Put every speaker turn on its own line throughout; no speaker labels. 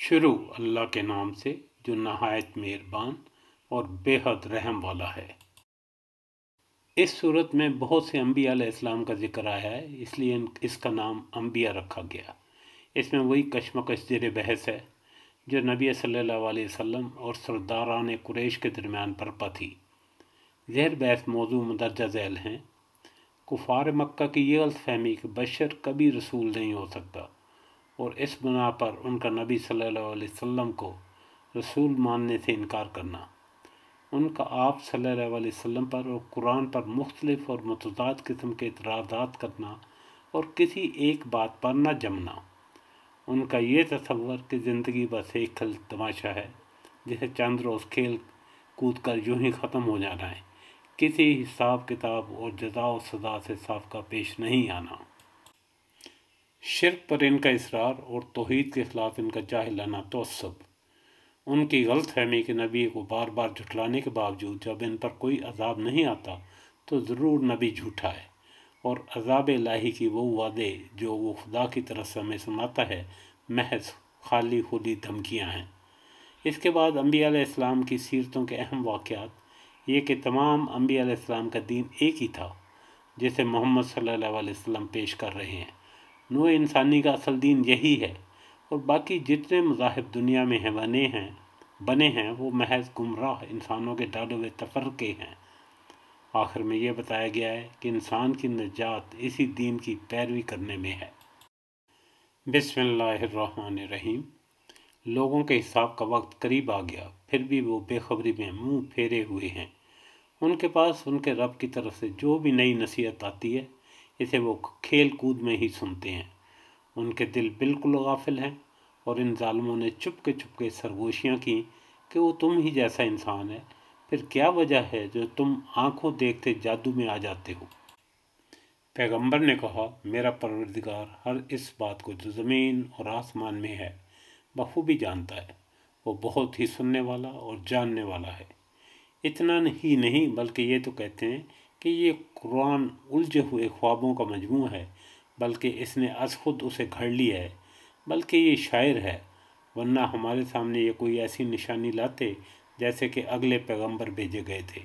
شروع اللہ کے نام سے جو نہایت مہربان اور بے حد رحم والا ہے۔ اس صورت میں بہت سے انبیاء علیہ السلام کا ذکر آیا ہے، اس لیے اس کا نام انبیاء رکھا گیا۔ اس میں وہی کشمکش زیر بحث ہے جو نبی صلی اللہ علیہ وسلم اور سرداران قریش کے درمیان برپا تھی۔ زیر بحث موضوع مندرجہ ذیل ہیں۔ کفار مکہ کی یہ غلط فہمی کہ بشر کبھی رسول نہیں ہو سکتا اور اس بنا پر ان کا نبی صلی اللہ علیہ وسلم کو رسول ماننے سے انکار کرنا، ان کا آپ صلی اللہ علیہ وسلم پر اور قرآن پر مختلف اور متضاد قسم کے اعتراضات کرنا اور کسی ایک بات پر نہ جمنا، ان کا یہ تصور کہ زندگی بس ایک کھل تماشا ہے جسے چند روز کھیل کود کر یوں ہی ختم ہو جانا ہے، کسی حساب کتاب اور جزا و سزا سے سابقہ پیش نہیں آنا۔ شرک پر ان کا اصرار اور توحید کے خلاف ان کا جاہلانہ تعصب، ان کی غلط فہمی کہ نبی کو بار بار جھٹلانے کے باوجود جب ان پر کوئی عذاب نہیں آتا تو ضرور نبی جھوٹا ہے، اور عذاب الہی کی وہ وعدے جو وہ خدا کی طرف سے ہمیں سناتا ہے محض خالی خودی دھمکیاں ہیں۔ اس کے بعد انبیاء علیہ السلام کی سیرتوں کے اہم واقعات یہ کہ تمام انبیاء علیہ السلام کا دین ایک ہی تھا جسے محمد صلی اللہ علیہ وسلم پیش کر رہے ہیں۔ نوع انسانی کا اصل دین یہی ہے، اور باقی جتنے مذاہب دنیا میں بنے ہیں وہ محض گمراہ انسانوں کے ڈالے ہوئے تفرقے ہیں۔ آخر میں یہ بتایا گیا ہے کہ انسان کی نجات اسی دین کی پیروی کرنے میں ہے۔ بسم اللہ الرحمن الرحیم۔ لوگوں کے حساب کا وقت قریب آ گیا، پھر بھی وہ بے خبری میں منہ پھیرے ہوئے ہیں۔ ان کے پاس ان کے رب کی طرف سے جو بھی نئی نصیحت آتی ہے اسے وہ کھیل کود میں ہی سنتے ہیں۔ ان کے دل بالکل غافل ہیں، اور ان ظالموں نے چپ کے سرگوشیاں کی کہ وہ تم ہی جیسا انسان ہے، پھر کیا وجہ ہے جو تم آنکھوں دیکھتے جادو میں آ جاتے ہو؟ پیغمبر نے کہا، میرا پروردگار ہر اس بات کو جو زمین اور آسمان میں ہے بخوبی جانتا ہے، وہ بہت ہی سننے والا اور جاننے والا ہے۔ اتنا ہی نہیں بلکہ یہ تو کہتے ہیں کہ یہ قرآن الجھے ہوئے خوابوں کا مجموعہ ہے، بلکہ اس نے از خود اسے گھڑ لیا ہے، بلکہ یہ شاعر ہے، ورنہ ہمارے سامنے یہ کوئی ایسی نشانی لاتے جیسے کہ اگلے پیغمبر بھیجے گئے تھے۔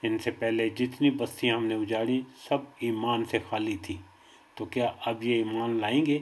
ان سے پہلے جتنی بستیاں ہم نے اجاڑی سب ایمان سے خالی تھی، تو کیا اب یہ ایمان لائیں گے؟